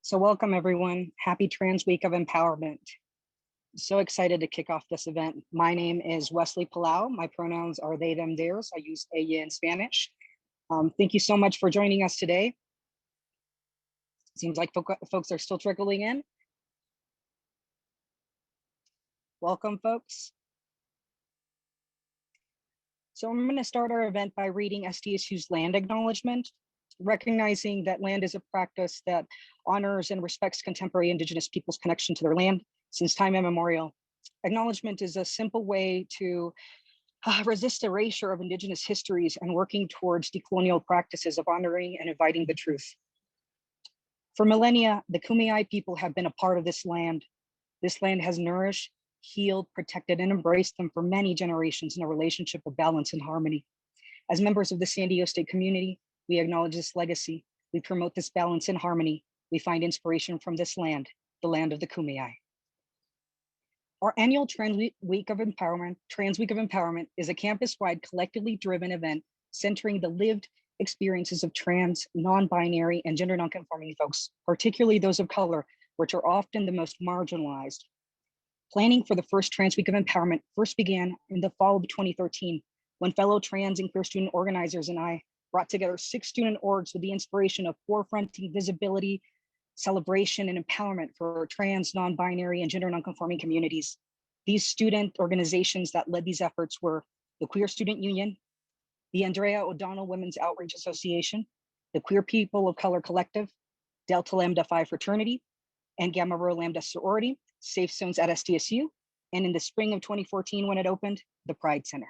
So welcome everyone. Happy Trans Week of Empowerment. So excited to kick off this event. My name is Wesley Palau. My pronouns are they, them, theirs. I use ella in Spanish. Thank you so much for joining us today. Seems like folks are still trickling in. Welcome, folks. So I'm going to start our event by reading SDSU's land acknowledgement, recognizing that land is a practice that honors and respects contemporary Indigenous peoples' connection to their land since time immemorial. Acknowledgement is a simple way to resist erasure of Indigenous histories and working towards decolonial practices of honoring and inviting the truth. For millennia, the Kumeyaay people have been a part of this land. This land has nourished, healed, protected, and embraced them for many generations in a relationship of balance and harmony. As members of the San Diego State community, we acknowledge this legacy. We promote this balance and harmony. We find inspiration from this land, the land of the Kumeyaay. Our annual Trans Week of Empowerment is a campus-wide collectively driven event centering the lived experiences of trans, non-binary, and gender non-conforming folks, particularly those of color, which are often the most marginalized. Planning for the first Trans Week of Empowerment first began in the fall of 2013, when fellow trans and queer student organizers and I brought together 6 student orgs with the inspiration of forefronting visibility, celebration, and empowerment for trans, non-binary, and gender non-conforming communities. These student organizations that led these efforts were the Queer Student Union, the Andrea O'Donnell Women's Outreach Association, the Queer People of Color Collective, Delta Lambda Phi Fraternity, and Gamma Rho Lambda Sorority, Safe Zones at SDSU, and in the spring of 2014 when it opened, the Pride Center.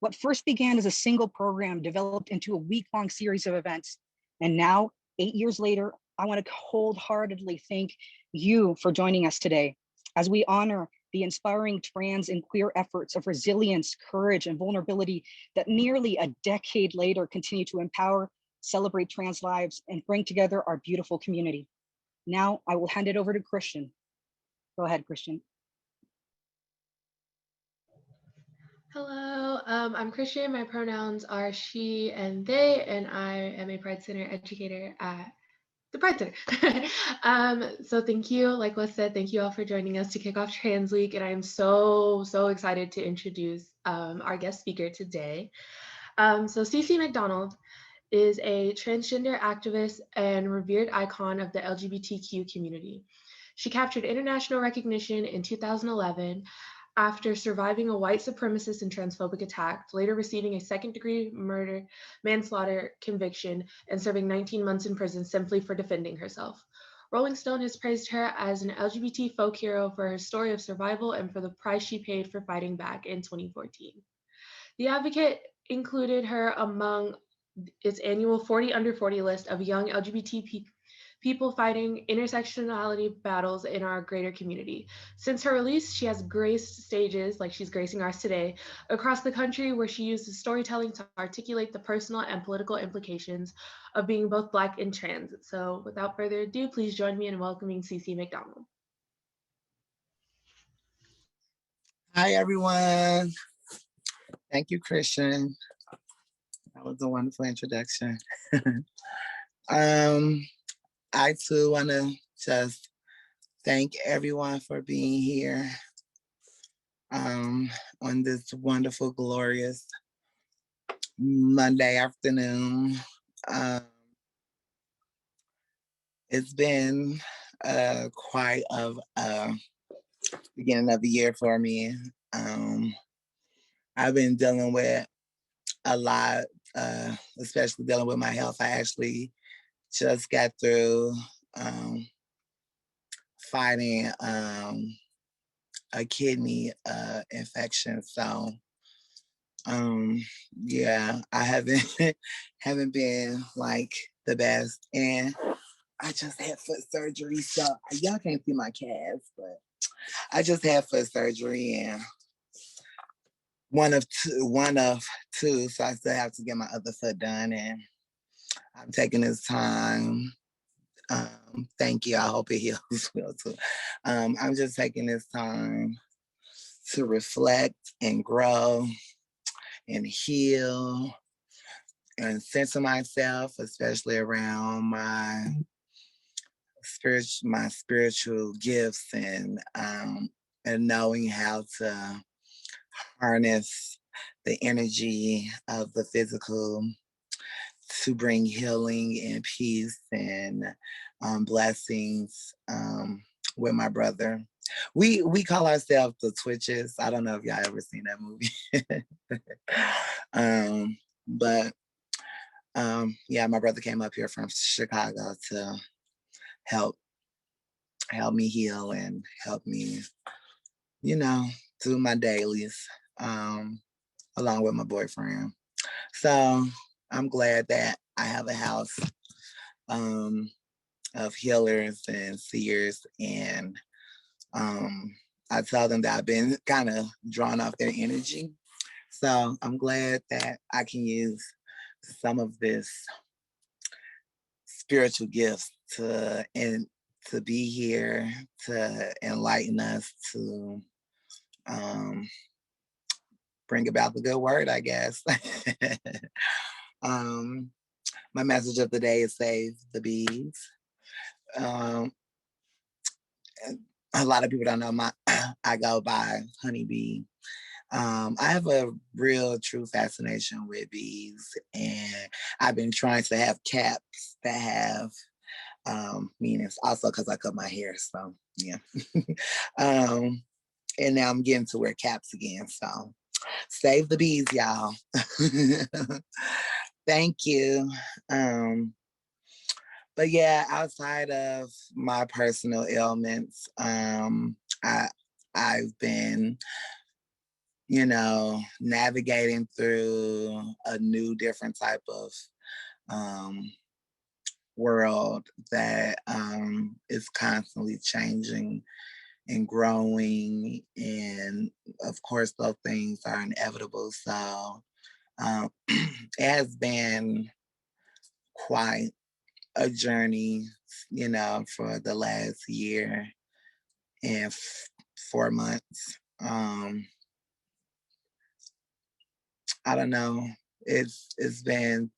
What first began as a single program developed into a week-long series of events, and now, 8 years later, I want to wholeheartedly thank you for joining us today as we honor the inspiring trans and queer efforts of resilience, courage, and vulnerability that nearly a decade later continue to empower, celebrate trans lives, and bring together our beautiful community. Now I will hand it over to Christian. Go ahead, Christian. Hello, I'm Christian. My pronouns are she and they, and I am a Pride Center educator at the Pride Center. So thank you, like Wes said, thank you all for joining us to kick off Trans Week, and I am so excited to introduce our guest speaker today. So CeCe McDonald is a transgender activist and revered icon of the LGBTQ community. She captured international recognition in 2011 after surviving a white supremacist and transphobic attack, later receiving a second-degree manslaughter conviction and serving 19 months in prison simply for defending herself. Rolling Stone has praised her as an LGBT folk hero for her story of survival and for the price she paid for fighting back in 2014. The Advocate included her among its annual 40 under 40 list of young LGBT people fighting intersectionality battles in our greater community. Since her release, she has graced stages, like she's gracing ours today, across the country where she uses storytelling to articulate the personal and political implications of being both Black and trans. So without further ado, please join me in welcoming CeCe McDonald. Hi, everyone. Thank you, Christian. That was a wonderful introduction. I too want to just thank everyone for being here on this wonderful, glorious Monday afternoon. It's been quite of a beginning of the year for me. I've been dealing with a lot, especially dealing with my health. I actually just got through fighting a kidney infection. So yeah, I haven't been like the best. And I just had foot surgery. So y'all can't see my calves, but I just had foot surgery and one of two. So I still have to get my other foot done. And I'm taking this time. Thank you. I hope it heals well too. I'm just taking this time to reflect and grow and heal and center myself, especially around my my spiritual gifts and knowing how to harness the energy of the physical to bring healing and peace and blessings with my brother. We call ourselves the Twitches. I don't know if y'all ever seen that movie. But yeah, my brother came up here from Chicago to help me heal and help me, you know, do my dailies along with my boyfriend. So I'm glad that I have a house of healers and seers, and I tell them that I've been kind of drawn off their energy. So I'm glad that I can use some of this spiritual gifts to be here to enlighten us, to bring about the good word, I guess. My message of the day is save the bees. A lot of people don't know I go by Honeybee. I have a real true fascination with bees, and I've been trying to have caps that have meanings, also because I cut my hair, so yeah. And now I'm getting to wear caps again, so save the bees, y'all. Thank you. But yeah, outside of my personal ailments, I've been, navigating through a new, different type of world that is constantly changing and growing. And of course, those things are inevitable. So it has been quite a journey, for the last year and 4 months. I don't know. It's been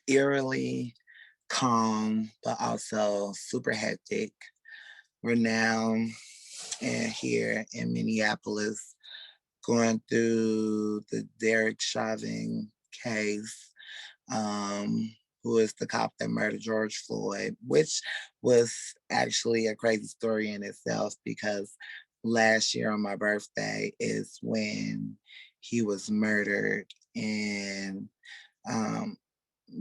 eerily calm, but also super hectic. We're now here in Minneapolis going through the Derek Chauvin case, who is the cop that murdered George Floyd, which was actually a crazy story in itself because last year on my birthday is when he was murdered. And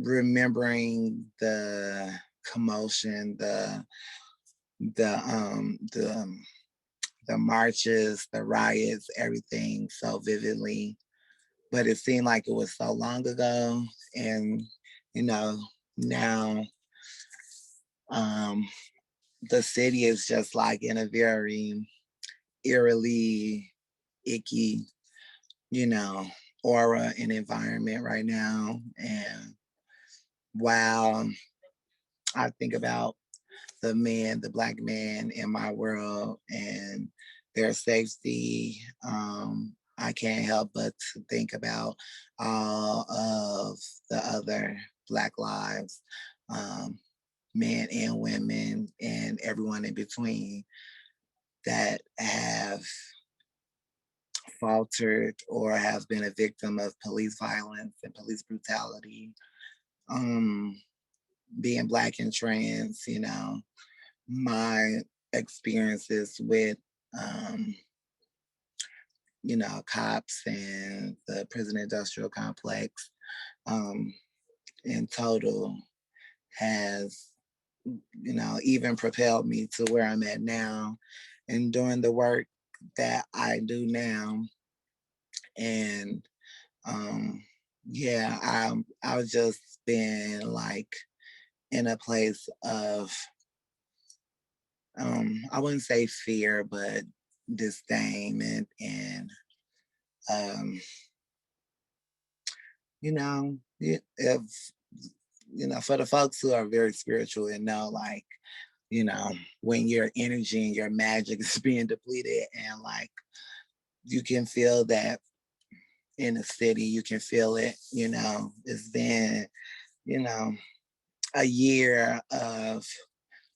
remembering the commotion, the marches, the riots, everything so vividly. But it seemed like it was so long ago. And, now the city is just like in a very eerily icky, aura and environment right now. And while I think about the Black man in my world and their safety, I can't help but to think about all of the other Black lives, men and women and everyone in between that have faltered or have been a victim of police violence and police brutality. Being Black and trans, my experiences with, cops and the prison industrial complex in total has, even propelled me to where I'm at now and doing the work that I do now. And yeah, I've just been like in a place of, I wouldn't say fear, but disdain and if for the folks who are very spiritual and know, like, when your energy and your magic is being depleted, and like you can feel that in the city, you can feel it, it's been, a year of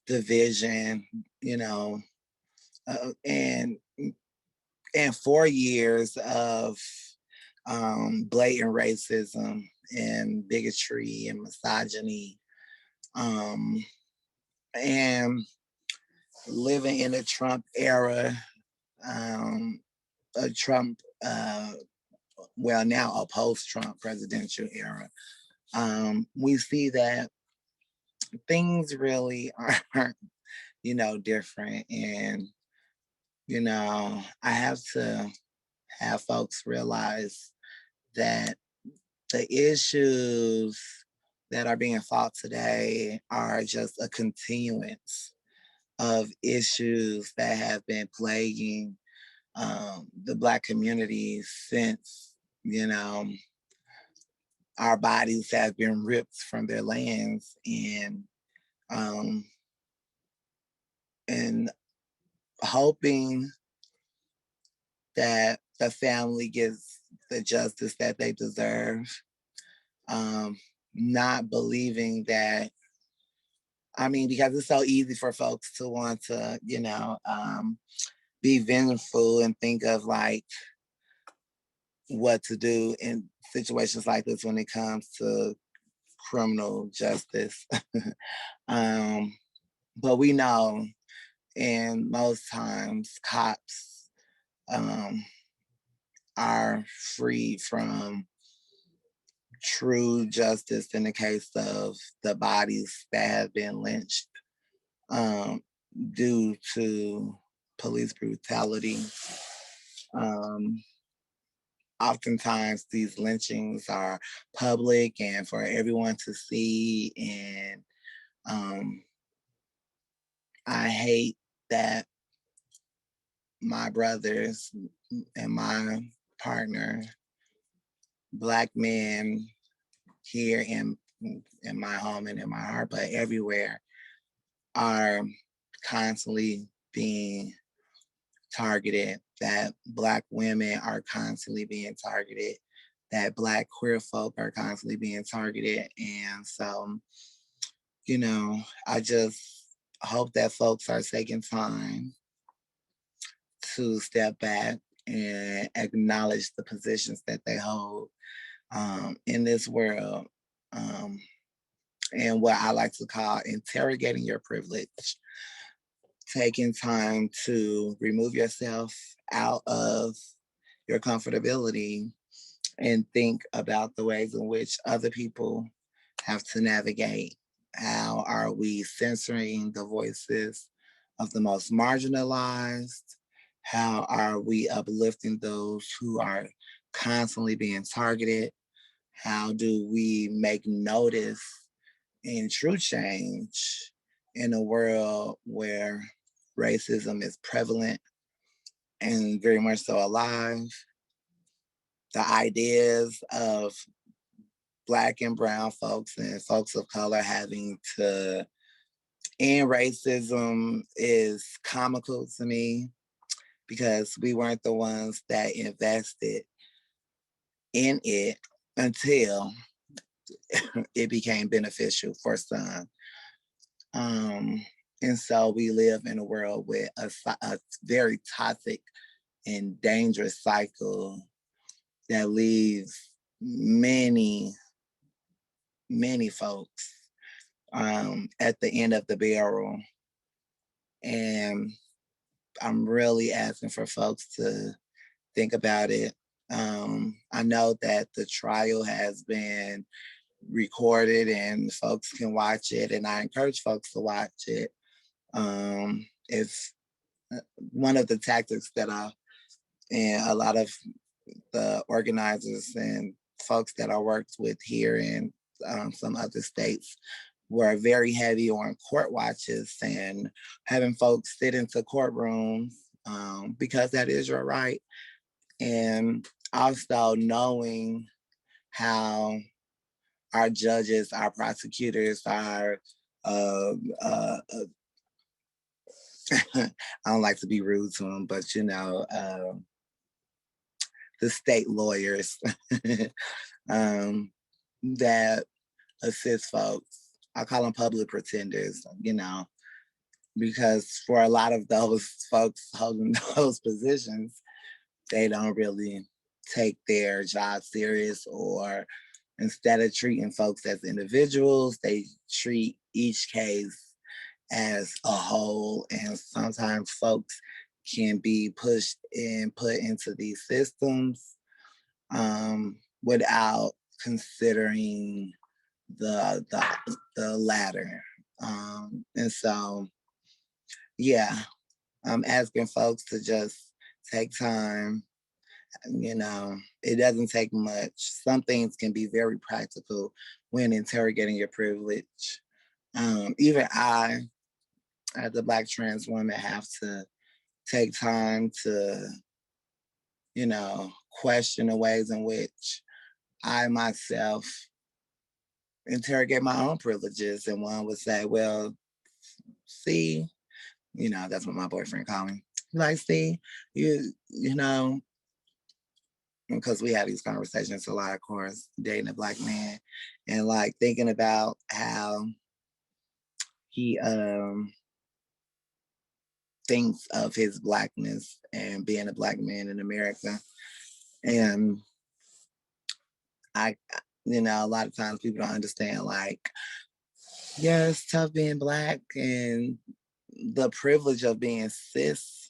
division, you know, and 4 years of blatant racism and bigotry and misogyny, and living in a Trump era, a Trump, well, now a post-Trump presidential era. We see that things really aren't, different. And, I have to have folks realize that the issues that are being fought today are just a continuance of issues that have been plaguing the Black community since, our bodies have been ripped from their lands, um, and hoping that the family gets the justice that they deserve. Not believing that, because it's so easy for folks to want to, be vengeful and think of like what to do in situations like this when it comes to criminal justice. But we know, and most times cops are free from true justice in the case of the bodies that have been lynched due to police brutality. Oftentimes these lynchings are public and for everyone to see, and I hate that my brothers and my partner, Black men here in my home and in my heart, but everywhere, are constantly being targeted, that Black women are constantly being targeted, that Black queer folk are constantly being targeted. And so, I just hope that folks are taking time to step back and acknowledge the positions that they hold in this world. And what I like to call interrogating your privilege, taking time to remove yourself out of your comfortability and think about the ways in which other people have to navigate. How are we censoring the voices of the most marginalized? How are we uplifting those who are constantly being targeted? How do we make notice and true change in a world where racism is prevalent and very much so alive? The ideas of Black and brown folks and folks of color having to end racism is comical to me, because we weren't the ones that invested in it until it became beneficial for some. And so we live in a world with a very toxic and dangerous cycle that leaves many, many folks at the end of the barrel. And I'm really asking for folks to think about it. I know that the trial has been recorded and folks can watch it, and I encourage folks to watch it. It's one of the tactics that and a lot of the organizers and folks that I worked with here in some other states were very heavy on court watches and having folks sit into courtrooms because that is your right. And also knowing how our judges, our prosecutors, our I don't like to be rude to them, but the state lawyers that assist folks I call them public pretenders, you know, because for a lot of those folks holding those positions, they don't really take their job serious, or instead of treating folks as individuals, they treat each case as a whole. And sometimes folks can be pushed and put into these systems without considering the latter. And so, yeah, I'm asking folks to just take time. You know, it doesn't take much. Some things can be very practical when interrogating your privilege. Even I, as a Black trans woman, have to take time to, you know, question the ways in which I myself interrogate my own privileges. And one would say, well, see, you know, that's what my boyfriend called me. Like, see, you know, because we have these conversations a lot, of course, dating a Black man, and like thinking about how he thinks of his Blackness and being a Black man in America. And I, you know, a lot of times people don't understand, like, yeah, it's tough being Black, and the privilege of being cis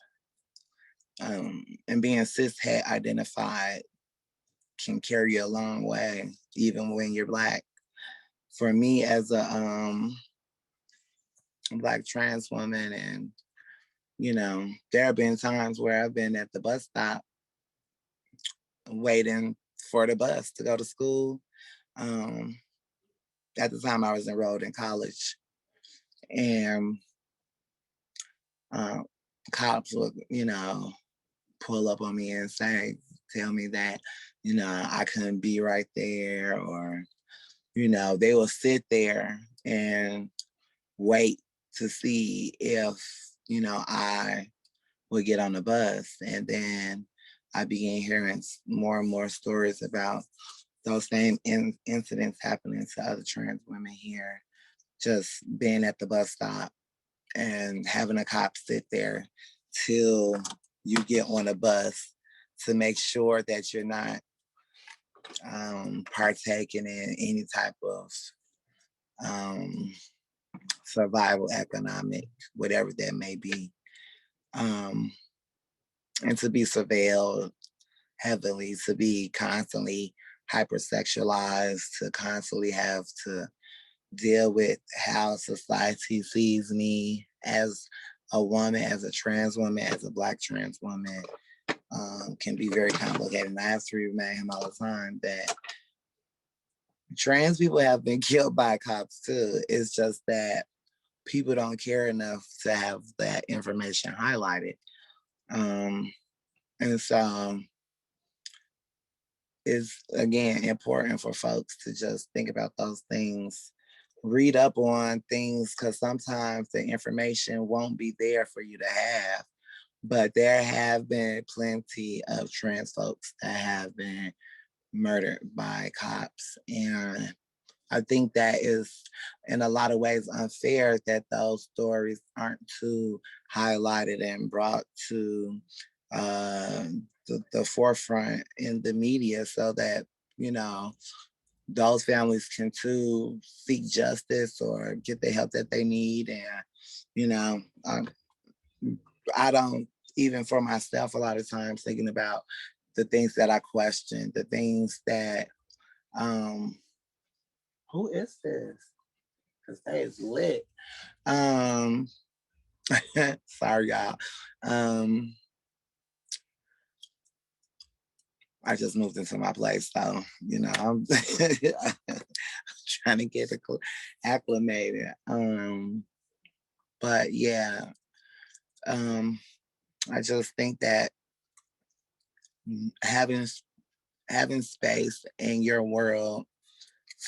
and being cis het identified can carry you a long way, even when you're Black. For me, as a Black trans woman, and you know, there have been times where I've been at the bus stop waiting for the bus to go to school. At the time, I was enrolled in college, and cops would, you know, pull up on me and tell me that, you know, I couldn't be right there, or, you know, they will sit there and wait to see if, you know, I would get on the bus. And then I began hearing more and more stories about those same incidents happening to other trans women here, just being at the bus stop and having a cop sit there till you get on a bus to make sure that you're not partaking in any type of survival economic, whatever that may be. And to be surveilled heavily, to be constantly hypersexualized, to constantly have to deal with how society sees me as a woman, as a trans woman, as a Black trans woman, can be very complicated. And I have to remind him all the time that trans people have been killed by cops too. It's just that people don't care enough to have that information highlighted. And so it's, again, important for folks to just think about those things, read up on things, because sometimes the information won't be there for you to have. But there have been plenty of trans folks that have been murdered by cops. And I think that is, in a lot of ways, unfair that those stories aren't too highlighted and brought to the forefront in the media, so that, you know, those families can too seek justice or get the help that they need. And, you know, I don't, even for myself, a lot of times thinking about the things that I question, the things that, who is this? Because they is lit. Sorry, y'all. I just moved into my place, so, you know, I'm trying to get acclimated. But yeah, I just think that having space in your world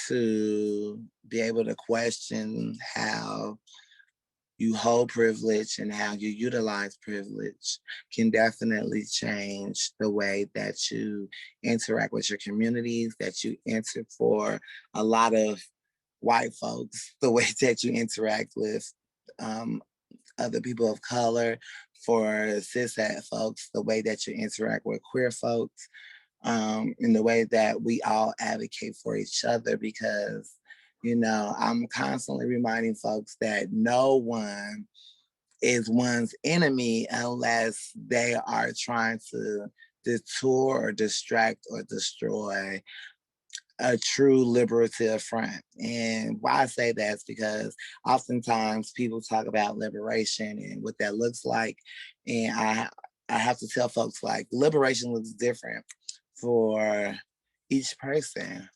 to be able to question how you hold privilege and how you utilize privilege can definitely change the way that you interact with your communities, that you enter for a lot of white folks, the way that you interact with other people of color, for cishet folks, the way that you interact with queer folks, in the way that we all advocate for each other. Because, you know, I'm constantly reminding folks that no one is one's enemy unless they are trying to detour or distract or destroy a true liberative front. And why I say that is because oftentimes people talk about liberation and what that looks like. And I have to tell folks, like, liberation looks different for each person.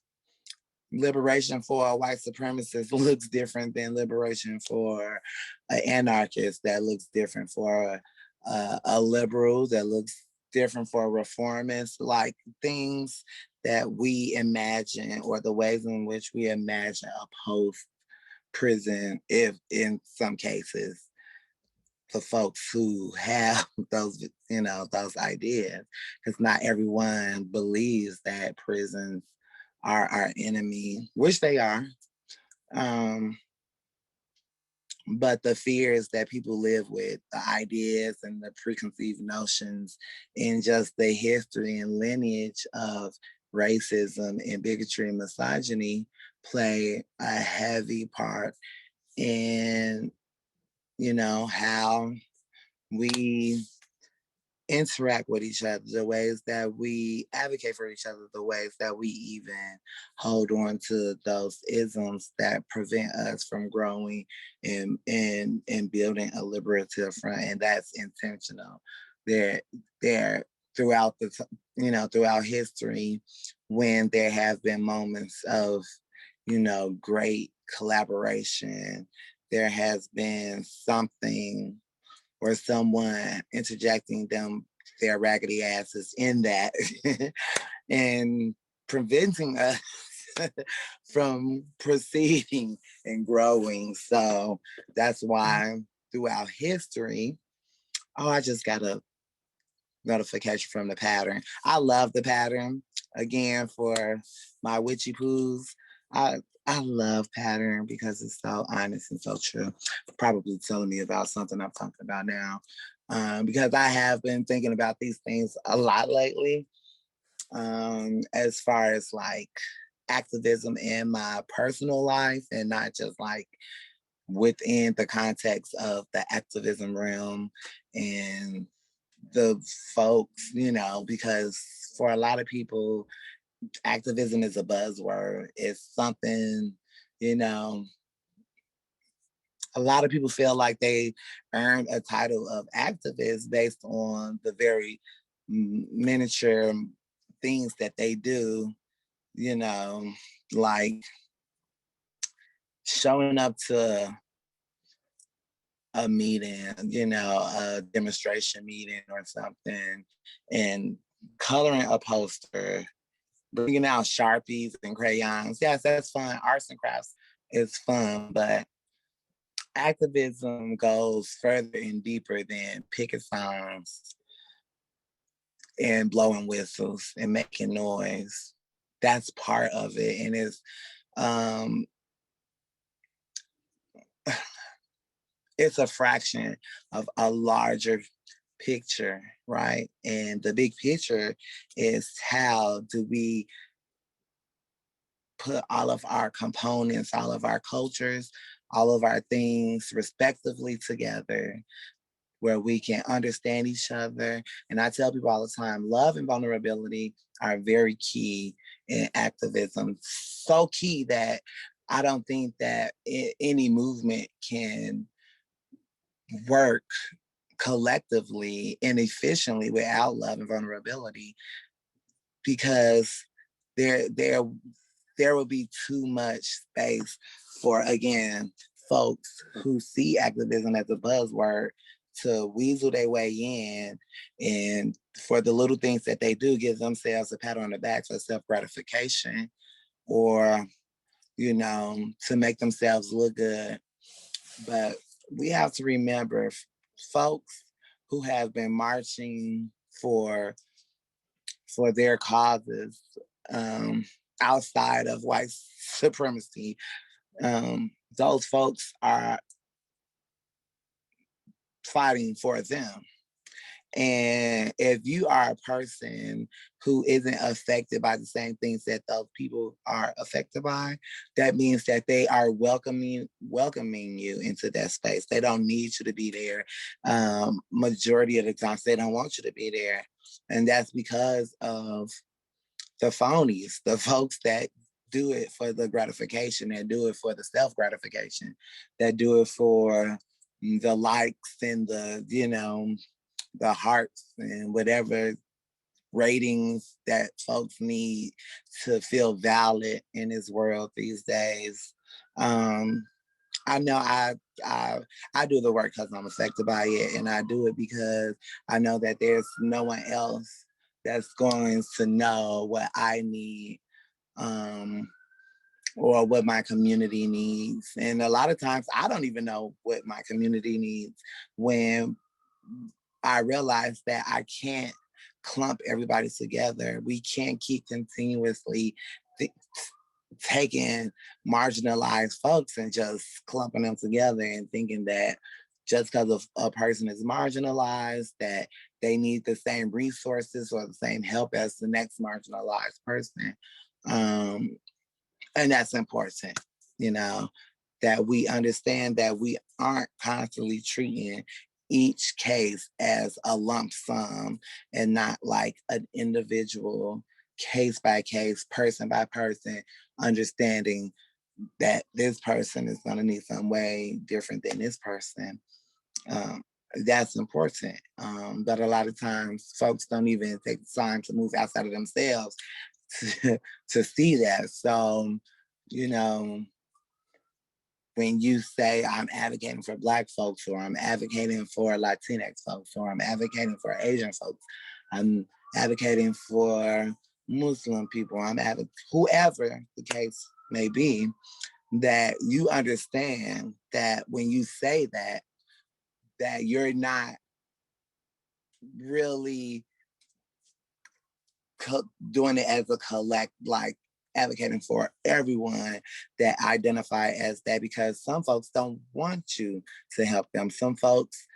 Liberation for a white supremacist looks different than liberation for an anarchist. That looks different for a liberal. That looks different for a reformist. Like, things that we imagine, or the ways in which we imagine a post prison, if in some cases, for folks who have those, you know, those ideas, because not everyone believes that prisons are our enemy, which they are. But the fears that people live with, the ideas and the preconceived notions, and just the history and lineage of racism and bigotry and misogyny play a heavy part in, you know, how we interact with each other, the ways that we advocate for each other, the ways that we even hold on to those isms that prevent us from growing and building a liberative front. And that's intentional. There throughout the, you know, throughout history, when there have been moments of, you know, great collaboration, there has been something or someone interjecting their raggedy asses in that and preventing us from proceeding and growing. So that's why throughout history, oh, I just got a notification from the pattern. I love the pattern. Again, for my witchy poos, I love pattern because it's so honest and so true. Probably telling me about something I'm talking about now. Because I have been thinking about these things a lot lately, as far as like activism in my personal life, and not just like within the context of the activism realm and the folks, you know, because for a lot of people, activism is a buzzword. It's something, you know, a lot of people feel like they earned a title of activist based on the very miniature things that they do, you know, like showing up to a meeting, you know, a demonstration meeting or something, and coloring a poster, bringing out Sharpies and crayons. Yes, that's fun. Arts and crafts is fun, but activism goes further and deeper than picket signs and blowing whistles and making noise. That's part of it. And um, it's a fraction of a larger picture, right? And the big picture is, how do we put all of our components, all of our cultures, all of our things respectively together, where we can understand each other. And I tell people all the time, love and vulnerability are very key in activism. So key that I don't think that any movement can work collectively and efficiently without love and vulnerability, because there will be too much space for, again, folks who see activism as a buzzword to weasel their way in, and for the little things that they do, give themselves a pat on the back for self-gratification, or, you know, to make themselves look good. But we have to remember, folks who have been marching for their causes, outside of white supremacy, those folks are fighting for them. And if you are a person who isn't affected by the same things that those people are affected by, that means that they are welcoming you into that space. They don't need you to be there. Majority of the times, they don't want you to be there, and that's because of the phonies, the folks that do it for the gratification, that do it for the self gratification, that do it for the likes and the hearts and whatever ratings that folks need to feel valid in this world these days. I know I do the work because I'm affected by it, and I do it because I know that there's no one else that's going to know what I need, or what my community needs. And a lot of times I don't even know what my community needs when I realize that I can't clump everybody together. We can't keep continuously taking marginalized folks and just clumping them together and thinking that just because a person is marginalized, that they need the same resources or the same help as the next marginalized person. And that's important, that we understand that we aren't constantly treating each case as a lump sum and not like an individual case by case, person by person, understanding that this person is going to need some way different than this person. That's important. But a lot of times folks don't even take the time to move outside of themselves to see that. So, when you say I'm advocating for Black folks, or I'm advocating for Latinx folks, or I'm advocating for Asian folks, I'm advocating for Muslim people, whoever the case may be, that you understand that when you say that you're not really doing it as a collect, like advocating for everyone that identify as that, because some folks don't want you to help them. Some folks,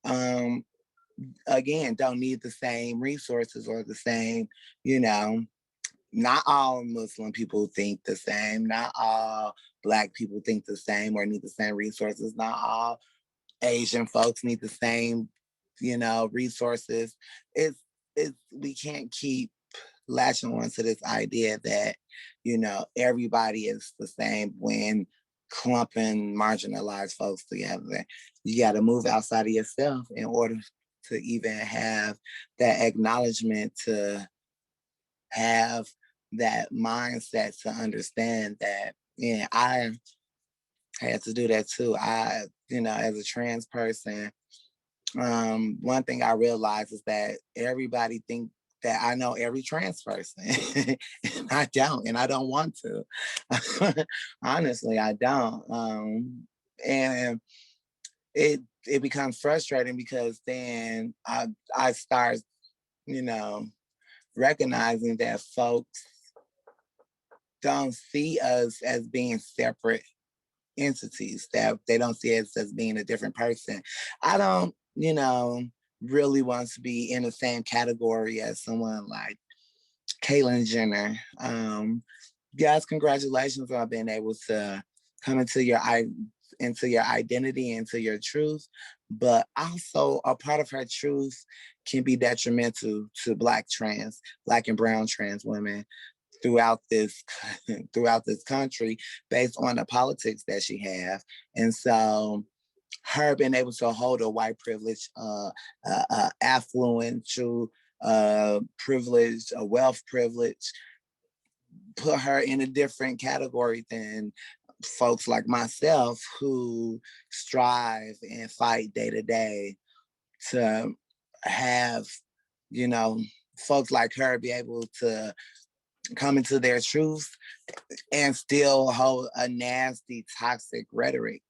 again, don't need the same resources or the same, not all Muslim people think the same. Not all Black people think the same or need the same resources. Not all Asian folks need the same, resources. We can't keep latching on to this idea that, everybody is the same when clumping marginalized folks together. You got to move outside of yourself in order to even have that acknowledgement, to have that mindset, to understand that, I had to do that too. As a trans person, one thing I realized is that everybody thinks that I know every trans person. And I don't, and I don't want to. Honestly, I don't. And it becomes frustrating because then I start, recognizing that folks don't see us as being separate entities, that they don't see us as being a different person. I don't, really want to be in the same category as someone like Caitlyn Jenner. Guys, congratulations on being able to come into your identity, into your truth. But also, a part of her truth can be detrimental to Black and brown trans women throughout this country, based on the politics that she have. And so her being able to hold a white privilege, affluential privilege, a wealth privilege, put her in a different category than folks like myself who strive and fight day to day to have, folks like her be able to come into their truth and still hold a nasty, toxic rhetoric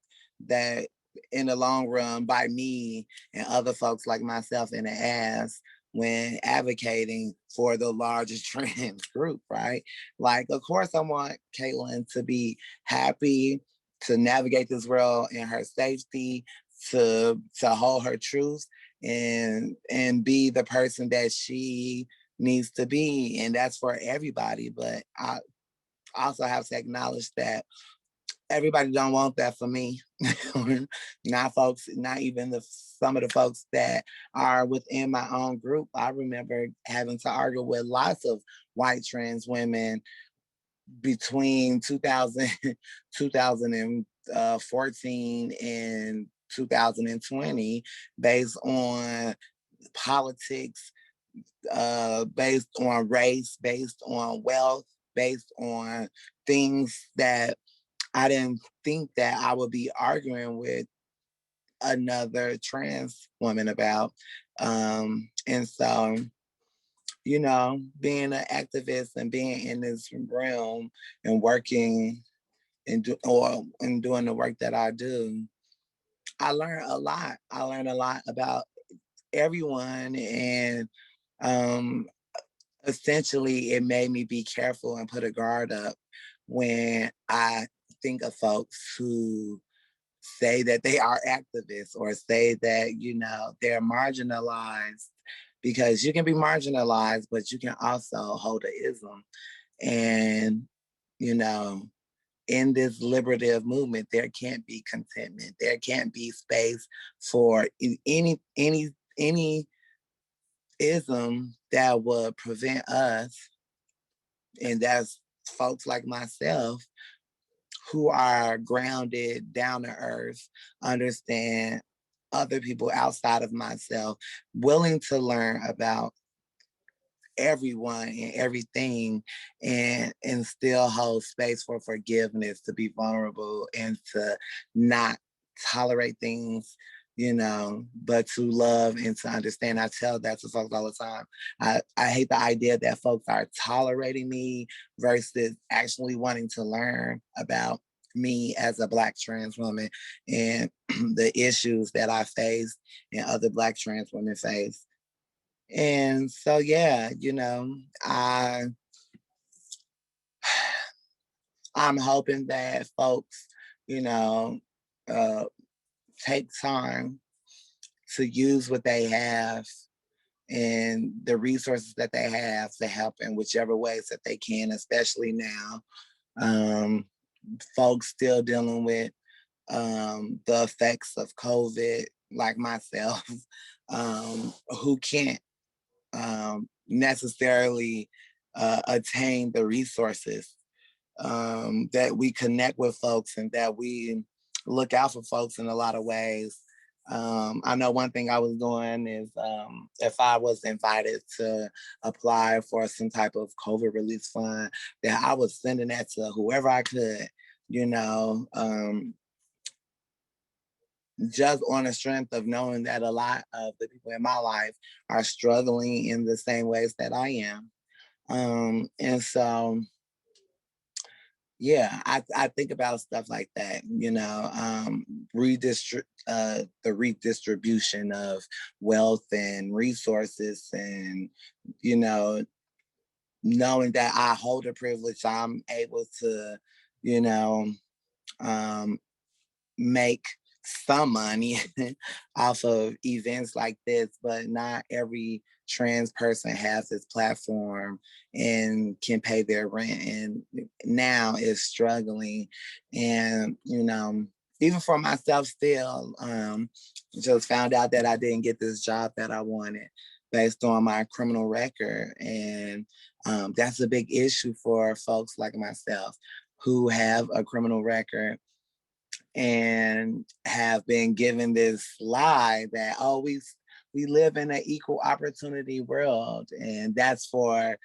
that in the long run bite me and other folks like myself in the ass when advocating for the largest trans group, right? Like, of course, I want Caitlyn to be happy to navigate this world in her safety, to hold her truth and be the person that she needs to be. And that's for everybody. But I also have to acknowledge that everybody don't want that for me. Not folks, not even some of the folks that are within my own group. I remember having to argue with lots of white trans women between 2014 and 2020 based on politics, based on race, based on wealth, based on things that I didn't think that I would be arguing with another trans woman about. And so, being an activist and being in this realm and working and doing the work that I do, I learned a lot. I learned a lot about everyone, and um, essentially, it made me be careful and put a guard up when I think of folks who say that they are activists or say that, they're marginalized, because you can be marginalized, but you can also hold an ism. And, you know, in this liberative movement, there can't be contentment. There can't be space for any ism that would prevent us, and that's folks like myself who are grounded, down to earth, understand other people outside of myself, willing to learn about everyone and everything, and still hold space for forgiveness, to be vulnerable and to not tolerate things, but to love and to understand. I tell that to folks all the time. I hate the idea that folks are tolerating me versus actually wanting to learn about me as a Black trans woman and the issues that I face and other Black trans women face. And so, yeah, I'm hoping that folks, you know, uh, take time to use what they have and the resources that they have to help in whichever ways that they can, especially now. Folks still dealing with the effects of COVID, like myself, who can't necessarily attain the resources, that we connect with folks and that we look out for folks in a lot of ways. I know one thing I was doing is, if I was invited to apply for some type of COVID relief fund, that I was sending that to whoever I could, just on the strength of knowing that a lot of the people in my life are struggling in the same ways that I am. And so, yeah, I think about stuff like that, the redistribution of wealth and resources, and, knowing that I hold a privilege, I'm able to, you know, um, make some money off of events like this, but not every trans person has this platform and can pay their rent, and now is struggling. And even for myself still, just found out that I didn't get this job that I wanted based on my criminal record. And that's a big issue for folks like myself who have a criminal record and have been given this lie that, oh, we live in an equal opportunity world, and that's for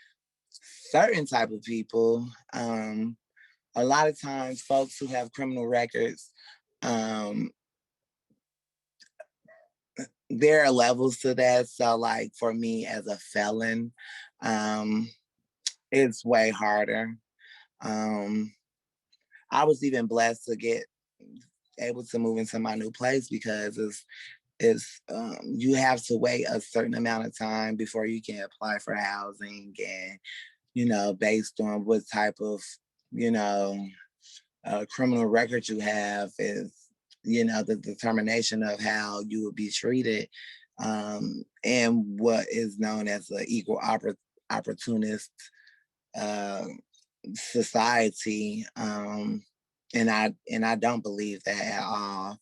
certain type of people. A lot of times folks who have criminal records, there are levels to that. So like for me as a felon, it's way harder. I was even blessed to get able to move into my new place because it's you have to wait a certain amount of time before you can apply for housing, and based on what type of you know criminal record you have is, you know, the determination of how you will be treated, and what is known as an equal opportunist uh, society. And I don't believe that at all,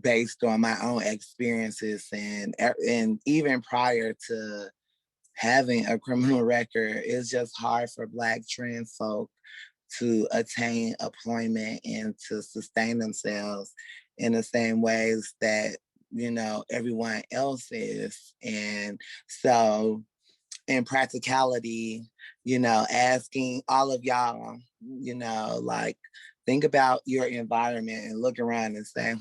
based on my own experiences, and even prior to having a criminal record, it's just hard for Black trans folk to attain employment and to sustain themselves in the same ways that, you know, everyone else is. And so, in practicality, you know, asking all of y'all, you know, like, think about your environment and look around and say,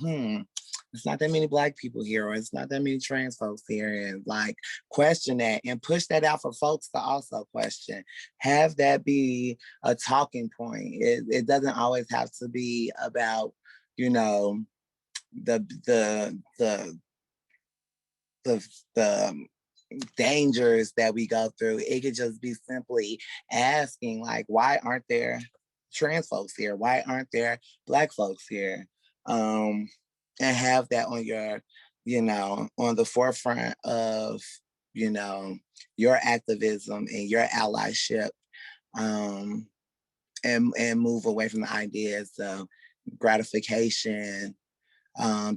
it's not that many Black people here, or it's not that many trans folks here, and like question that and push that out for folks to also question. Have that be a talking point. It doesn't always have to be about, you know, the dangers that we go through. It could just be simply asking, like, why aren't there trans folks here? Why aren't there Black folks here? And have that on your, you know, on the forefront of, you know, your activism and your allyship, and move away from the ideas of gratification,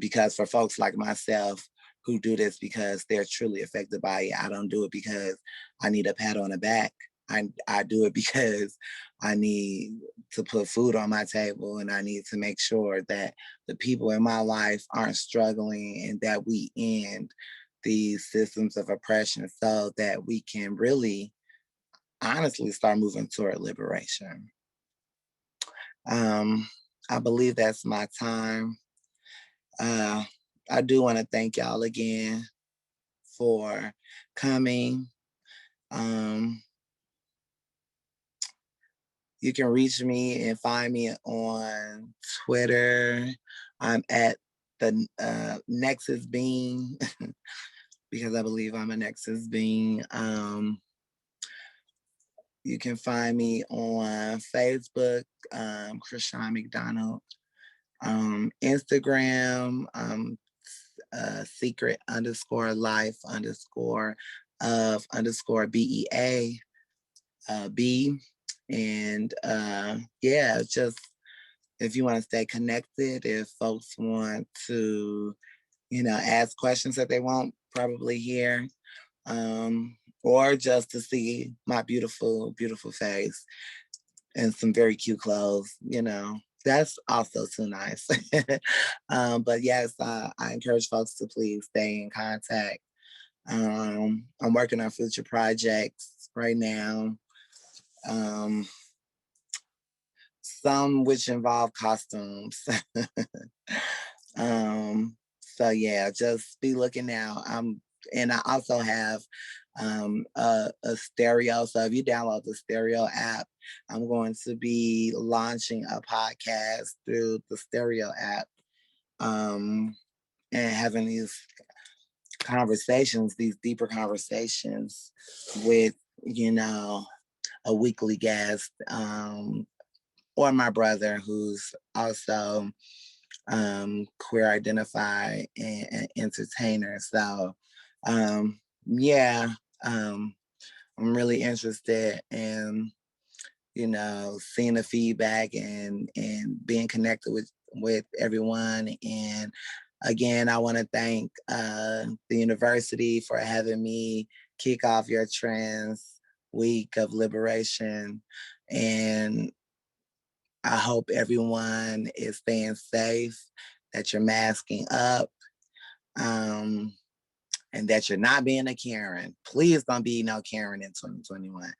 because for folks like myself who do this because they're truly affected by it, I don't do it because I need a pat on the back. I do it because I need to put food on my table, and I need to make sure that the people in my life aren't struggling, and that we end these systems of oppression so that we can really honestly start moving toward liberation. I believe that's my time. I do want to thank y'all again for coming. You can reach me and find me on Twitter. I'm at the Nexus Being because I believe I'm a Nexus Being. You can find me on Facebook, Krishan McDonald. Instagram, secret underscore life underscore of underscore BEA B. And yeah, just if you want to stay connected, if folks want to, you know, ask questions that they won't probably hear, or just to see my beautiful, beautiful face and some very cute clothes, you know, that's also too nice. But yes, I encourage folks to please stay in contact. I'm working on future projects right now. Some which involve costumes. So yeah, just be looking out. And I also have a stereo. So if you download the stereo app, I'm going to be launching a podcast through the stereo app, and having these conversations, these deeper conversations with, you know, a weekly guest, or my brother who's also queer identified and entertainer. So yeah, I'm really interested in, you know, seeing the feedback and being connected with everyone. And again, I want to thank the university for having me kick off your Trans Week of Liberation. And I hope everyone is staying safe, that you're masking up, and that you're not being a Karen. Please don't be no Karen in 2021.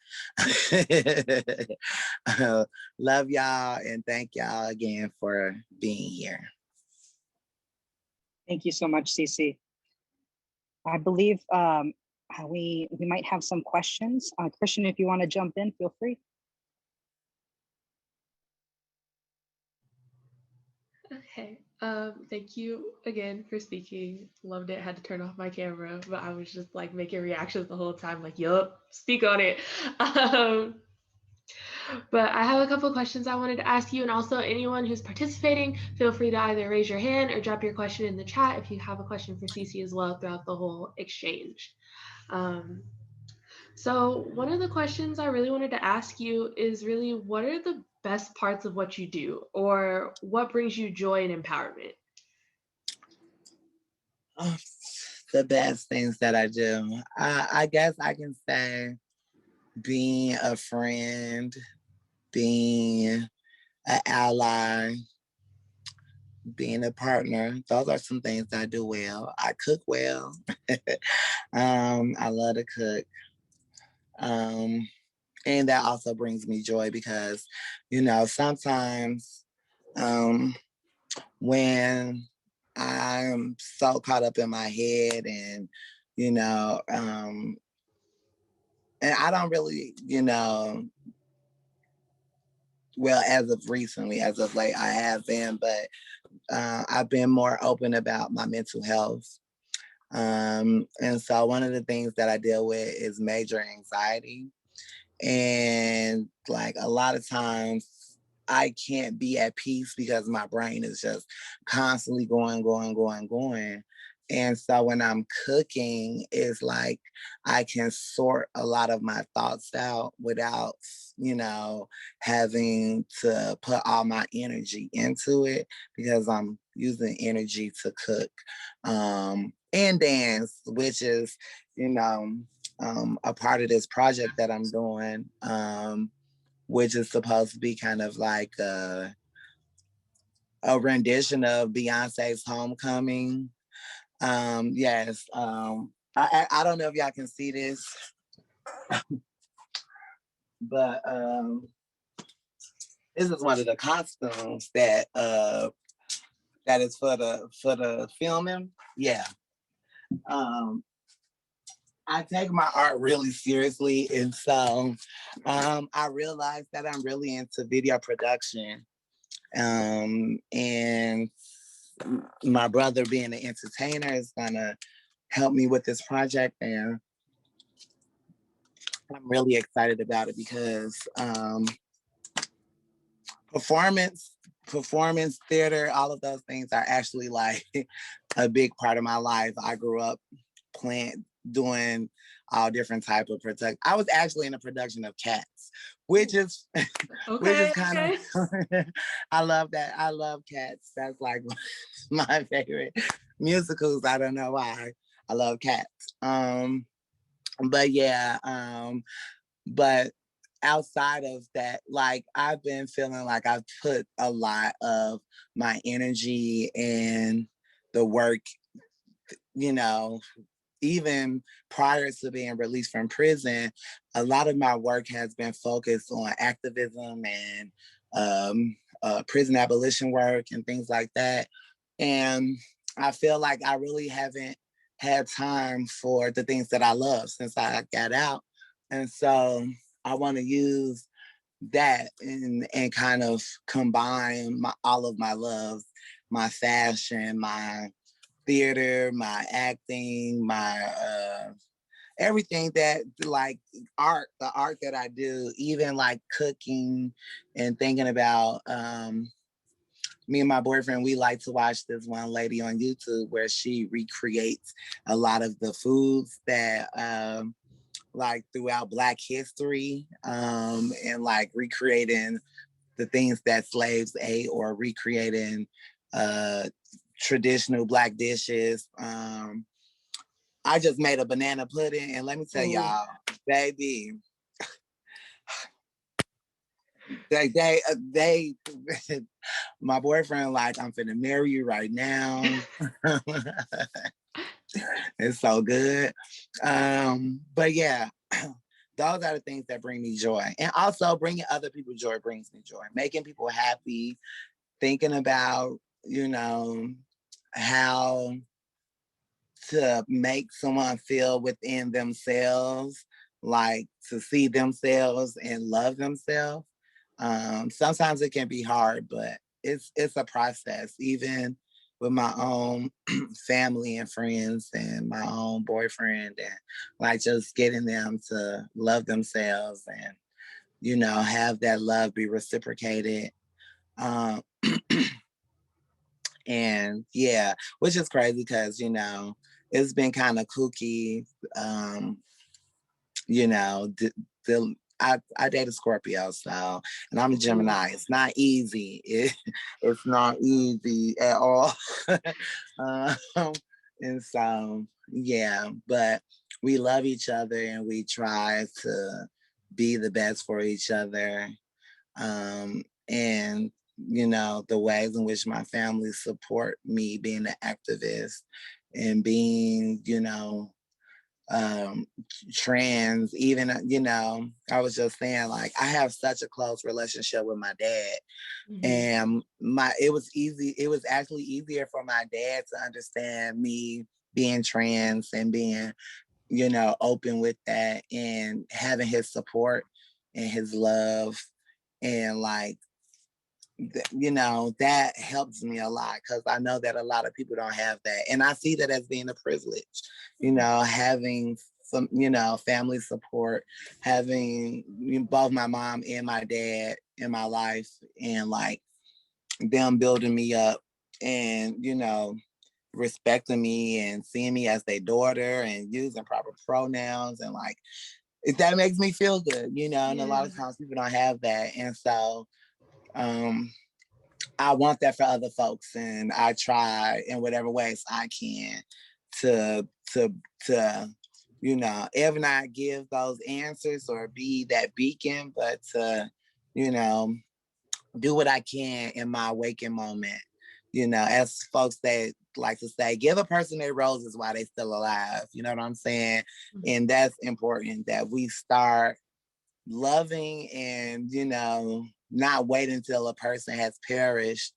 Love y'all, and thank y'all again for being here. Thank you so much, CeCe. I believe we might have some questions. Christian, if you want to jump in, feel free. Okay. Thank you again for speaking. Loved it. Had to turn off my camera, but I was just like making reactions the whole time, like, yup, speak on it. But I have a couple of questions I wanted to ask you, and also anyone who's participating, feel free to either raise your hand or drop your question in the chat if you have a question for CeCe as well throughout the whole exchange. Um, so one of the questions I really wanted to ask you is really, what are the best parts of what you do, or what brings you joy and empowerment? Oh, the best things that I do. I guess I can say being a friend, being an ally, being a partner. Those are some things I do well. I cook well. I love to cook. Um, and that also brings me joy because, sometimes um, when I'm so caught up in my head and, you know, and I don't really, well, as of recently, as of late, I have been, but I've been more open about my mental health. And so one of the things that I deal with is major anxiety. And like a lot of times I can't be at peace because my brain is just constantly going, going, going, going. And so when I'm cooking, it's like I can sort a lot of my thoughts out without, having to put all my energy into it because I'm using energy to cook and dance, which is, you know, a part of this project that I'm doing, which is supposed to be kind of like a rendition of Beyonce's Homecoming. Yes. I don't know if y'all can see this, but this is one of the costumes that is for the filming. Yeah. I take my art really seriously, and so I realized that I'm really into video production. And my brother, being an entertainer, is gonna help me with this project, and I'm really excited about it because performance theater, all of those things are actually like a big part of my life. I grew up doing all different type of production. I was actually in a production of Cats, which is which is kind of I love that. I love Cats. That's like my favorite musicals. I don't know why. I love Cats. But yeah, but outside of that, like I've been feeling like I've put a lot of my energy in the work, you know, even prior to being released from prison, a lot of my work has been focused on activism and prison abolition work and things like that. And I feel like I really haven't had time for the things that I love since I got out. And so I want to use that and kind of combine all of my love, my fashion, my theater, my acting, my everything that like the art that I do, even like cooking and thinking about me and my boyfriend, we like to watch this one lady on YouTube where she recreates a lot of the foods that like throughout Black history, and like recreating the things that slaves ate or recreating uh traditional Black dishes. I just made a banana pudding, and let me tell y'all, baby, they my boyfriend like, I'm finna marry you right now. It's so good. But yeah, those are the things that bring me joy, and also bringing other people joy brings me joy. Making people happy, thinking about how to make someone feel within themselves, like to see themselves and love themselves. Sometimes it can be hard, but it's a process. Even with my own family and friends and my own boyfriend, and like just getting them to love themselves and you know, have that love be reciprocated. Um, and yeah, which is crazy because, you know, it's been kind of kooky. You know, I date a Scorpio, so, and I'm a Gemini. It's not easy. It's not easy at all. um, and so, yeah, but we love each other and we try to be the best for each other. And, you know, the ways in which my family support me being an activist and being, you know, um trans, even, you know, I was just saying, like, I have such a close relationship with my dad. And it was actually easier for my dad to understand me being trans and being, you know, open with that and having his support and his love. And like, you know, that helps me a lot because I know that a lot of people don't have that. And I see that as being a privilege, you know, having some, you know, family support, having both my mom and my dad in my life, and like them building me up and, you know, respecting me and seeing me as their daughter and using proper pronouns, and like, that makes me feel good, you know. And a lot of times people don't have that. And so I want that for other folks, and I try in whatever ways I can to to to, you know, if not give those answers or be that beacon, but to, you know, do what I can in my waking moment. You know, as folks that like to say, give a person their roses while they still alive. You know what I'm saying? And that's important, that we start loving and, you know, not wait until a person has perished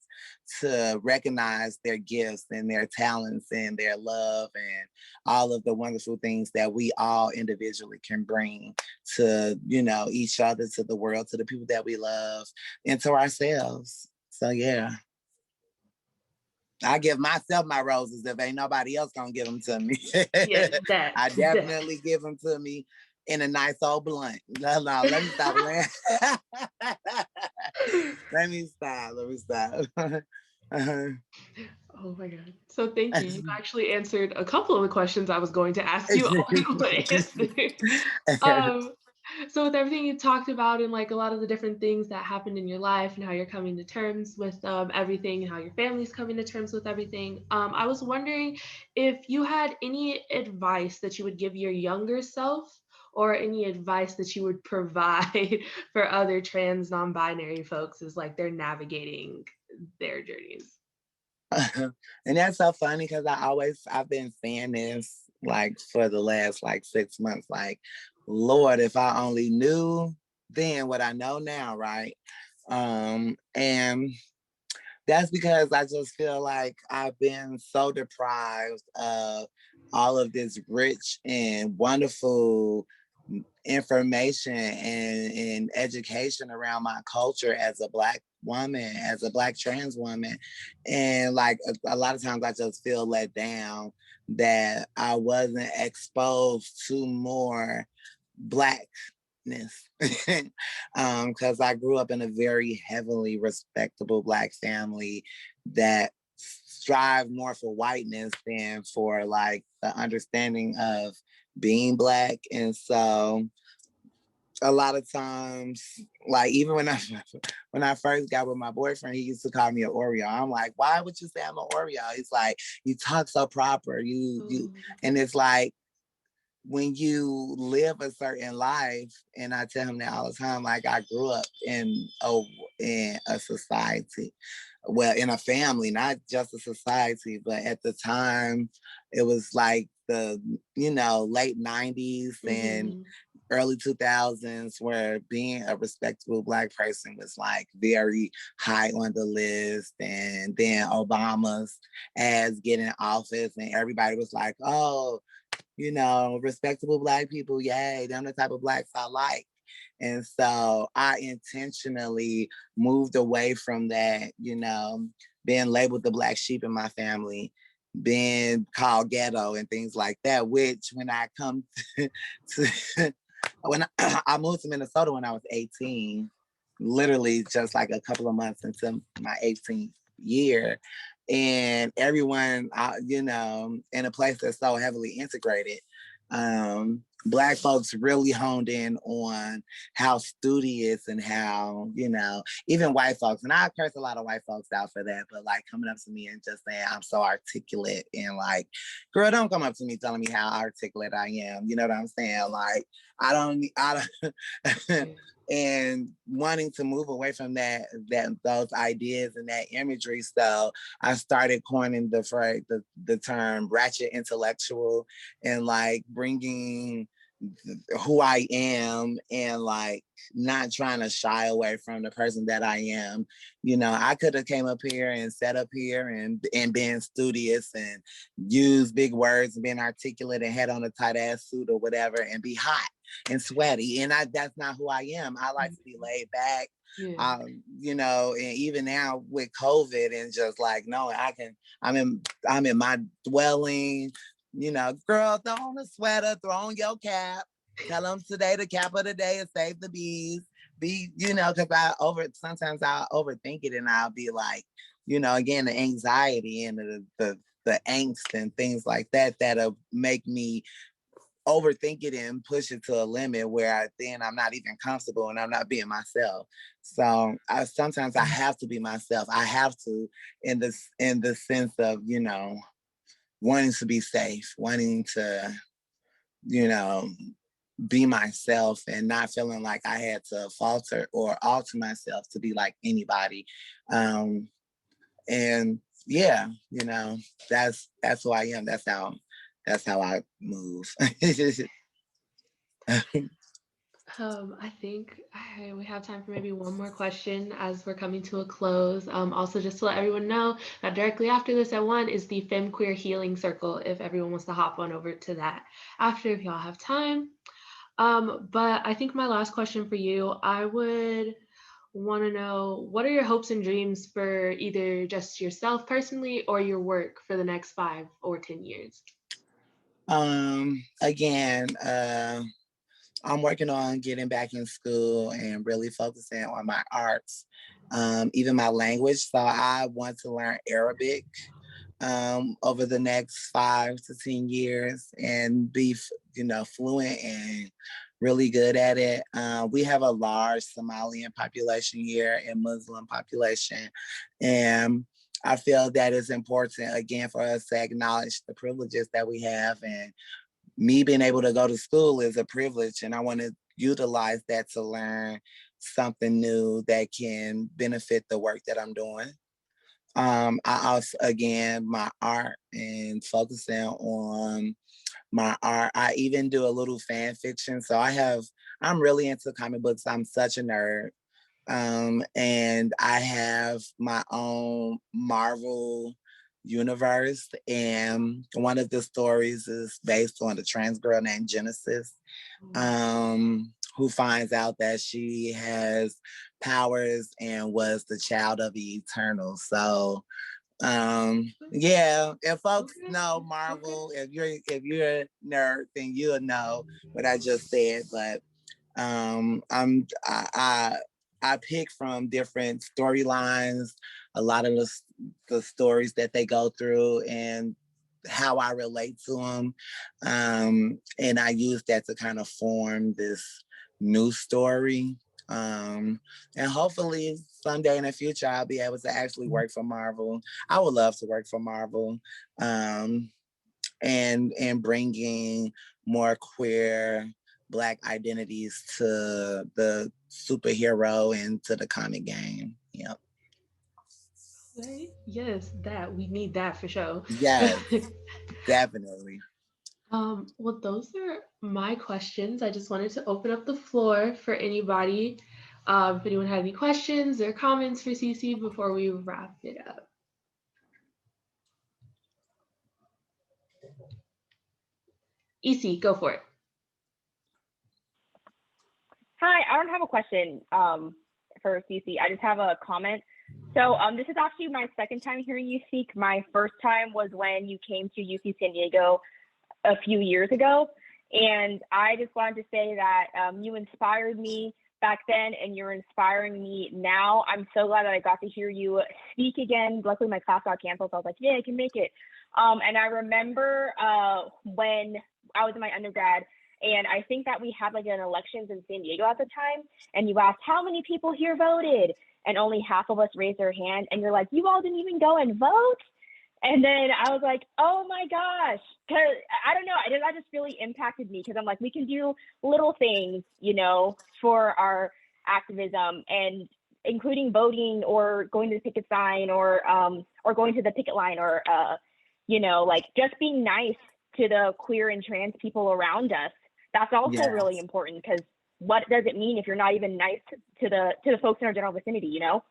to recognize their gifts and their talents and their love and all of the wonderful things that we all individually can bring to, you know, each other, to the world, to the people that we love, and to ourselves. So yeah, I give myself my roses if ain't nobody else gonna give them to me. Yeah, that. I definitely give them to me in a nice old blunt. No, let me stop playing. Let me stop. Uh-huh. Oh my God. So thank you. You actually answered a couple of the questions I was going to ask you. So with everything you talked about and like a lot of the different things that happened in your life and how you're coming to terms with everything and how your family's coming to terms with everything, I was wondering if you had any advice that you would give your younger self, or any advice that you would provide for other trans non-binary folks as like they're navigating their journeys. And that's so funny because I've been saying this like for the last like 6 months, like, Lord, if I only knew then what I know now, right? And that's because I just feel like I've been so deprived of all of this rich and wonderful information and education around my culture as a Black woman, as a Black trans woman. And like a lot of times I just feel let down that I wasn't exposed to more Blackness. Because I grew up in a very heavily respectable Black family that strive more for whiteness than for like the understanding of being Black. And so a lot of times, like even when I first got with my boyfriend, he used to call me an Oreo. I'm like, why would you say I'm an Oreo? He's like, you talk so proper. You and it's like, when you live a certain life, and I tell him that all the time, like I grew up in a society, well, in a family, not just a society, but at the time it was like the, you know, late 90s and early 2000s, where being a respectable Black person was like very high on the list. And then Obama's ads get in office and everybody was like, oh, you know, respectable Black people, yay, them the type of Blacks I like. And so I intentionally moved away from that, you know, being labeled the Black sheep in my family, being called ghetto and things like that, which when I come to when I moved to Minnesota when I was 18, literally just like a couple of months into my 18th year. And everyone, you know, in a place that's so heavily integrated, Black folks really honed in on how studious and how, you know, even white folks, and I curse a lot of white folks out for that, but like coming up to me and just saying I'm so articulate, and like, girl, don't come up to me telling me how articulate I am. You know what I'm saying? Like, I don't and wanting to move away from those ideas and that imagery. So I started coining the phrase, the term ratchet intellectual, and like bringing who I am, and like not trying to shy away from the person that I am. You know, I could have came up here and sat up here and been studious and used big words and been articulate and had on a tight ass suit or whatever and be hot and sweaty. And that's not who I am. I like to be laid back. Yeah. You know, and even now with COVID and just like, no, I'm in my dwelling. You know, girl, throw on a sweater, throw on your cap. Tell them today the cap of the day is save the bees. Be, you know, because sometimes I'll overthink it, and I'll be like, you know, again, the anxiety and the angst and things like that'll make me overthink it and push it to a limit where then I'm not even comfortable and I'm not being myself. So sometimes I have to be myself. I have to, in the sense of, you know, wanting to be safe, wanting to, you know, be myself and not feeling like I had to falter or alter myself to be like anybody. And yeah, you know, that's who I am. That's how I move. I think we have time for maybe one more question as we're coming to a close. Also, just to let everyone know that directly after this at 1 is the Femme Queer Healing Circle, if everyone wants to hop on over to that after, if y'all have time. But I think my last question for you, I would want to know, what are your hopes and dreams for either just yourself personally or your work for the next 5 or 10 years? Again, I'm working on getting back in school and really focusing on my arts, even my language. So I want to learn Arabic over the next 5 to 10 years and be, you know, fluent and really good at it. We have a large Somalian population here and Muslim population. And I feel that it's important, again, for us to acknowledge the privileges that we have. And me being able to go to school is a privilege. And I want to utilize that to learn something new that can benefit the work that I'm doing. I also, again, my art and focusing on my art. I even do a little fan fiction. So I'm really into comic books. I'm such a nerd. And I have my own Marvel universe. And one of the stories is based on a trans girl named Genesis, who finds out that she has powers and was the child of the Eternal. So yeah, if folks know Marvel, if you're a nerd, then you'll know what I just said. But I pick from different storylines, a lot of the stories that they go through and how I relate to them. And I use that to kind of form this new story. And hopefully someday in the future, I'll be able to actually work for Marvel. I would love to work for Marvel, and bringing more queer Black identities to the superhero and to the comic game. Yep. Yes, we need that for sure. Yes, definitely. Well, those are my questions. I just wanted to open up the floor for anybody. If anyone had any questions or comments for CeCe before we wrap it up. CeCe, go for it. Hi, I don't have a question for CeCe. I just have a comment. So this is actually my second time hearing you speak. My first time was when you came to UC San Diego a few years ago. And I just wanted to say that you inspired me back then, and you're inspiring me now. I'm so glad that I got to hear you speak again. Luckily, my class got canceled, so I was like, yeah, I can make it. And I remember when I was in my undergrad, and I think that we had like an elections in San Diego at the time, and you asked how many people here voted, and only half of us raised their hand, and you're like, you all didn't even go and vote? And then I was like, oh my gosh, because I don't know, that just really impacted me, because I'm like, we can do little things, you know, for our activism, and including voting or going to the picket sign, or going to the picket line, or you know, like just being nice to the queer and trans people around us. That's also really important, because what does it mean if you're not even nice to the folks in our general vicinity, you know?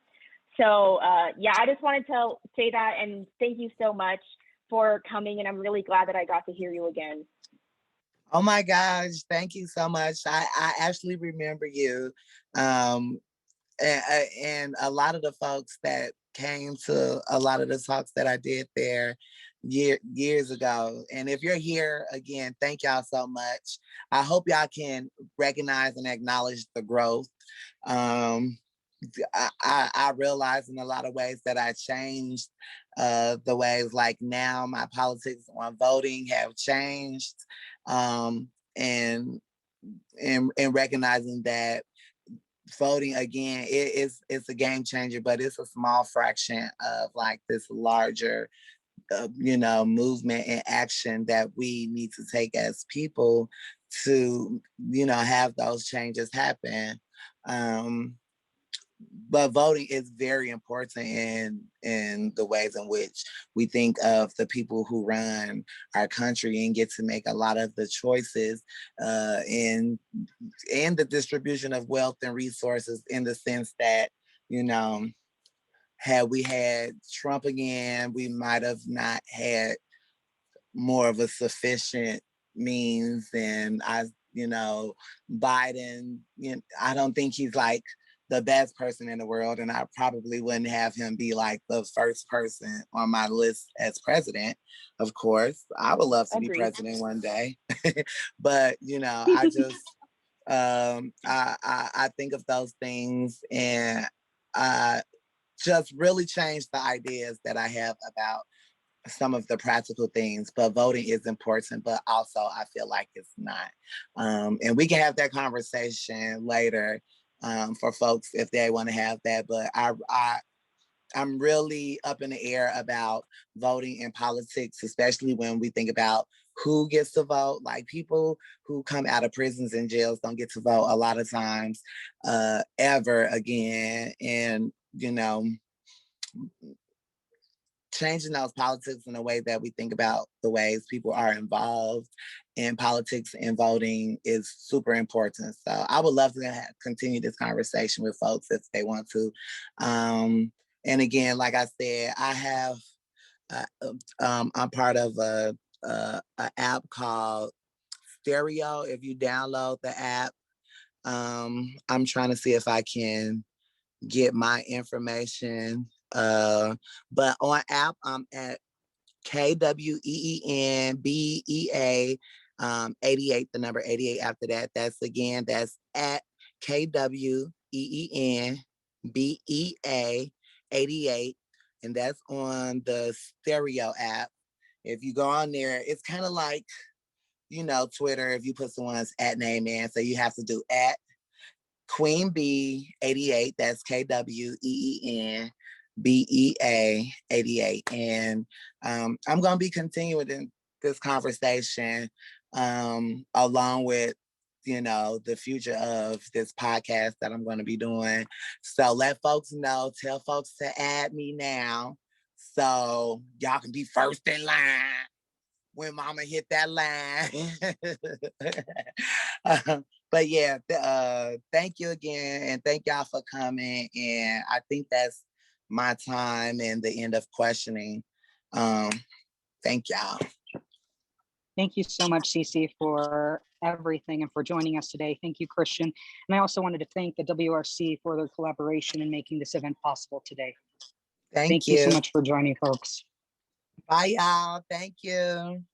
So yeah, I just wanted to say that, and thank you so much for coming, and I'm really glad that I got to hear you again. Oh my gosh, thank you so much. I actually remember you. And a lot of the folks that came to a lot of the talks that I did there years ago. And if you're here again, thank y'all so much. I hope y'all can recognize and acknowledge the growth. I realize in a lot of ways that I changed the ways, like now my politics on voting have changed, and recognizing that voting again, it's a game changer, but it's a small fraction of like this larger you know, movement and action that we need to take as people to, you know, have those changes happen. But voting is very important in the ways in which we think of the people who run our country and get to make a lot of the choices in the distribution of wealth and resources, in the sense that, you know, had we had Trump again, we might have not had more of a sufficient means. And you know, Biden, you know, I don't think he's like the best person in the world, and I probably wouldn't have him be like the first person on my list as president. Of course, I would love to be president one day, but you know, I just I think of those things, and I just really changed the ideas that I have about some of the practical things. But voting is important, but also I feel like it's not. And we can have that conversation later for folks if they want to have that. But I'm really up in the air about voting in politics, especially when we think about who gets to vote. Like, people who come out of prisons and jails don't get to vote a lot of times ever again. And, you know, changing those politics in a way that we think about the ways people are involved in politics and voting is super important. So I would love to continue this conversation with folks if they want to. And again, like I said, I have, I'm part of a app called Stereo. If you download the app, I'm trying to see if I can get my information. But on app, I'm at KWEENBEA 88, the number 88 after that. That's at KWEENBEA 88. And that's on the Stereo app. If you go on there, it's kind of like, you know, Twitter, if you put someone's at name in, so you have to do at Queen B 88, that's KWEENBEA 88. And I'm going to be continuing this conversation along with, you know, the future of this podcast that I'm going to be doing. So let folks know, tell folks to add me now, so y'all can be first in line when mama hit that line. But yeah, thank you again, and thank y'all for coming. And I think that's my time and the end of questioning. Thank y'all. Thank you so much, CeCe, for everything and for joining us today. Thank you, Christian. And I also wanted to thank the WRC for their collaboration in making this event possible today. Thank you so much for joining, folks. Bye, y'all. Thank you.